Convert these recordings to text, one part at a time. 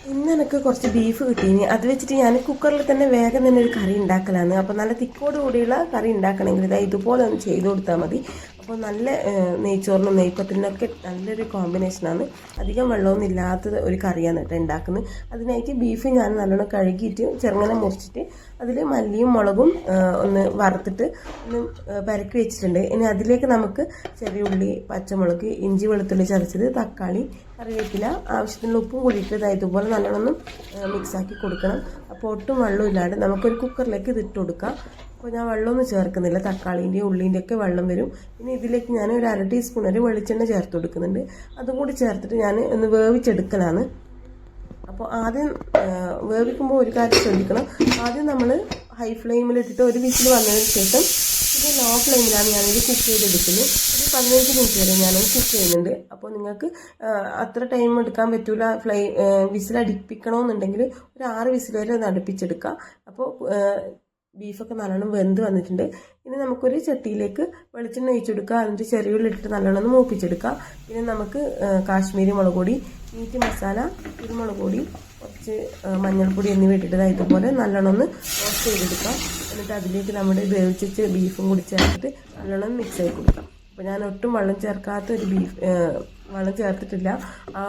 ഇന്ന് എനിക്ക് കുറച്ച് ബീഫ് കിട്ടീനി. അത് വെച്ചിട്ട് ഞാൻ കുക്കറിൽ തന്നെ വേഗം തന്നെ ഒരു കറി ഉണ്ടാക്കലാണ്. അപ്പോൾ നല്ല തിക്കോട് കൂടിയുള്ള കറി ഉണ്ടാക്കണമെങ്കിൽ ഇതുപോലെ ഒന്ന് ചെയ്ത് കൊടുത്താൽ മതി. അപ്പോൾ നല്ല നെയ്ച്ചോറിനും നെയ്പ്പത്തിനൊക്കെ നല്ലൊരു കോമ്പിനേഷനാണ്. അധികം വെള്ളമൊന്നും ഇല്ലാത്ത ഒരു കറിയാണ് കേട്ടോ ഉണ്ടാക്കുന്നത്. അതിനായിട്ട് ബീഫ് ഞാൻ നല്ലോണം കഴുകിയിട്ട് ചെറുങ്ങനെ മുറിച്ചിട്ട് അതിൽ മല്ലിയും മുളകും ഒന്ന് വറുത്തിട്ട് ഒന്ന് പരക്കി വെച്ചിട്ടുണ്ട്. ഇനി അതിലേക്ക് നമുക്ക് ചെറിയ ഉള്ളി, പച്ചമുളക്, ഇഞ്ചി വെളുത്തുള്ളി ചതച്ചത്, തക്കാളി, കറിവേപ്പില, ആവശ്യത്തിനുള്ള ഉപ്പും കൂടിയിട്ട് ഇതുപോലെ നല്ലോണം മിക്സാക്കി കൊടുക്കണം. അപ്പോൾ ഒട്ടും വെള്ളം ഇല്ലാണ്ട് നമുക്കൊരു കുക്കറിലേക്ക് ഇതിട്ട് കൊടുക്കാം. അപ്പോൾ ഞാൻ വെള്ളമൊന്നും ചേർക്കുന്നില്ല. തക്കാളീൻ്റെയും ഉള്ളീൻ്റെ ഒക്കെ വെള്ളം വരും. ഇനി ഇതിലേക്ക് ഞാൻ ഒരു 1/2 ടീസ്പൂൺ വരെ വെളിച്ചെണ്ണ ചേർത്ത് കൊടുക്കുന്നുണ്ട്. അതും കൂടി ചേർത്തിട്ട് ഞാൻ ഒന്ന് വേവിച്ചെടുക്കലാണ്. അപ്പോൾ ആദ്യം വേവിക്കുമ്പോൾ ഒരു കാര്യം ശ്രദ്ധിക്കണം. ആദ്യം നമ്മൾ ഹൈ ഫ്ലെയിമിലിട്ടിട്ട് ഒരു വിസിൽ വന്നതിന് ശേഷം ഇത് ലോ ഫ്ലെയിമിലാണ് ഞാനിത് കുക്ക് ചെയ്തെടുക്കുന്നത്. ഒരു 15 മിനിറ്റ് വരെ ഞാനത് കുക്ക് ചെയ്യുന്നുണ്ട്. അപ്പോൾ നിങ്ങൾക്ക് അത്ര ടൈം എടുക്കാൻ പറ്റൂല, വിസിൽ അടുപ്പിക്കണമെന്നുണ്ടെങ്കിൽ ഒരു 6 വിസിൽ വരെ ഒന്ന് അടുപ്പിച്ചെടുക്കുക. അപ്പോൾ ബീഫൊക്കെ നല്ലോണം വെന്ത് വന്നിട്ടുണ്ട്. ഇനി നമുക്കൊരു ചട്ടിയിലേക്ക് വെളിച്ചെണ്ണ ഒഴിച്ചെടുക്കുക. എന്നിട്ട് ചെറിയുള്ളി ഇട്ടിട്ട് നല്ലോണം മൂപ്പിച്ചെടുക്കുക. പിന്നെ നമുക്ക് കാശ്മീരി മുളക് പൊടി, മീറ്റ് മസാല, കുരുമുളക് പൊടി, കുറച്ച് മഞ്ഞൾപ്പൊടി എന്നിവ ഇട്ടിട്ട് ഇതുപോലെ നല്ലോണം ഒന്ന് റോസ്റ്റ് ചെയ്തെടുക്കാം. എന്നിട്ട് അതിലേക്ക് നമ്മുടെ വേവിച്ച് ബീഫും കൂടി ചേർത്തിട്ട് നല്ലോണം മിക്സ് ആയി കൊടുക്കാം. അപ്പോൾ ഞാൻ ഒട്ടും വെള്ളം ചേർക്കാത്ത ഒരു വെള്ളം ചേർത്തിട്ടില്ല. ആ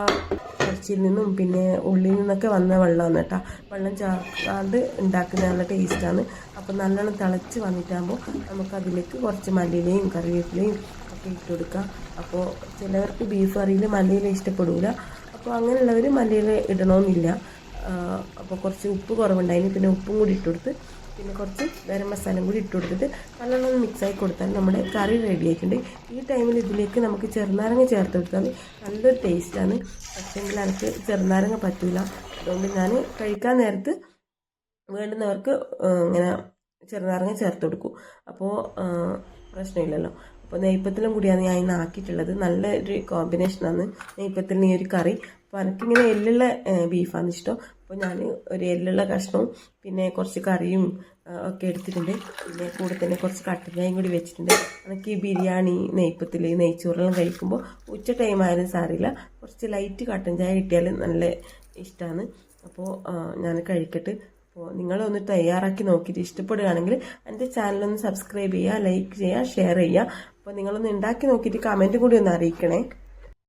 ഇറച്ചിയിൽ നിന്നും പിന്നെ ഉള്ളിയിൽ നിന്നൊക്കെ വന്ന വെള്ളമാണ് കേട്ടോ. വെള്ളം ചേർക്കാണ്ട് ഉണ്ടാക്കുന്ന നല്ല ടേസ്റ്റാണ്. അപ്പോൾ നല്ലോണം തിളച്ച് വന്നിട്ടാകുമ്പോൾ നമുക്കതിലേക്ക് കുറച്ച് മല്ലിയിലയും കറിവേപ്പിലയും ഒക്കെ ഇട്ട് കൊടുക്കാം. അപ്പോൾ ചിലവർക്ക് ബീഫ് കറിയിൽ മല്ലിയില ഇഷ്ടപ്പെടില്ല. അപ്പോൾ അങ്ങനെയുള്ളവർ മല്ലിയില ഇടണമെന്നില്ല. അപ്പോൾ കുറച്ച് ഉപ്പ് കുറവുണ്ടായിരുന്നു. പിന്നെ ഉപ്പും കൂടി ഇട്ട് കൊടുത്ത് പിന്നെ കുറച്ച് ഗരം മസാലയും കൂടി ഇട്ട് കൊടുത്തിട്ട് നല്ലോണം മിക്സായി കൊടുത്താൽ നമ്മുടെ കറി റെഡി ആയിട്ടുണ്ട്. ഈ ടൈമിൽ ഇതിലേക്ക് നമുക്ക് ചെറുനാരങ്ങ ചേർത്ത് കൊടുത്താൽ നല്ലൊരു ടേസ്റ്റാണ്. പക്ഷേങ്കിൽ എനിക്ക് ചെറുനാരങ്ങ പറ്റില്ല. അതുകൊണ്ട് ഞാൻ കഴിക്കാൻ നേരത്ത് വേണ്ടുന്നവർക്ക് ഇങ്ങനെ ചെറുനാരങ്ങ ചേർത്ത് കൊടുക്കും. അപ്പോൾ പ്രശ്നമില്ലല്ലോ. അപ്പോൾ നെയ്പ്പത്തിലും കൂടിയാണ് ഞാൻ ഇന്ന് ആക്കിയിട്ടുള്ളത്. നല്ലൊരു കോമ്പിനേഷനാണ് നെയ്പ്പത്തിൽ ഈ ഒരു കറി. അപ്പോൾ എനിക്കിങ്ങനെ എല്ലുള്ള ബീഫാണ് ഇഷ്ടം. അപ്പോൾ ഞാൻ ഒരു എല്ലുള്ള കഷ്ണവും പിന്നെ കുറച്ച് കറിയും ഒക്കെ എടുത്തിട്ടുണ്ട്. പിന്നെ കൂടെ തന്നെ കുറച്ച് കട്ടൻ ചായയും കൂടി വെച്ചിട്ടുണ്ട്. എനിക്ക് ഈ ബിരിയാണി, നെയ്പ്പത്തിൽ, നെയ്ച്ചോറെല്ലാം കഴിക്കുമ്പോൾ ഉച്ച ടൈം ആയാലും സാറില്ല, കുറച്ച് ലൈറ്റ് കട്ടൻ ചായ കിട്ടിയാൽ നല്ല ഇഷ്ടമാണ്. അപ്പോൾ ഞാൻ കഴിക്കട്ടെ. അപ്പോൾ നിങ്ങളൊന്ന് തയ്യാറാക്കി നോക്കിയിട്ട് ഇഷ്ടപ്പെടുകയാണെങ്കിൽ എൻ്റെ ചാനലൊന്ന് സബ്സ്ക്രൈബ് ചെയ്യുക, ലൈക്ക് ചെയ്യുക, ഷെയർ ചെയ്യുക. അപ്പോൾ നിങ്ങളൊന്ന് ഉണ്ടാക്കി നോക്കിയിട്ട് കമൻറ്റ് കൂടി ഒന്ന് അറിയിക്കണേ.